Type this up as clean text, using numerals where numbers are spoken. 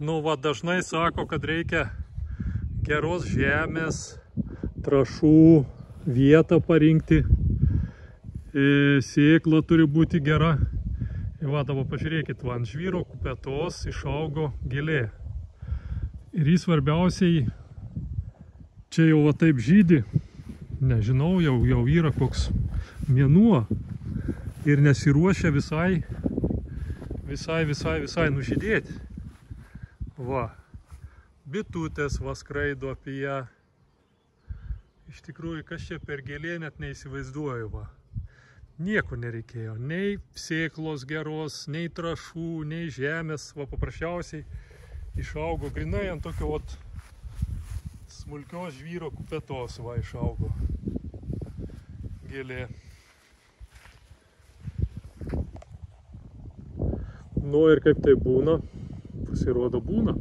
Nu, va, dažnai sako, kad reikia geros žemės, trąšų vietą parinkti, sėkla turi būti gera. Ir va, dabar pažiūrėkit, va, ant žvyro kupetos išaugo gėlė. Ir jis svarbiausiai, čia jau va taip žydi, nežinau, jau yra koks mėnuo ir nesiruošia visai nužydėti. Va, bitutės va skraido apie ją. Iš tikrųjų, kas čia per gėlė, net neįsivaizduoju, va. Nieko nereikėjo, nei sėklos geros, nei trąšų, nei žemės, va paprasčiausiai išaugo grinai ant tokio vat smulkios žvyro kupetos, va išaugo gėlė. Nu ir kaip tai būna, pasirodo būna.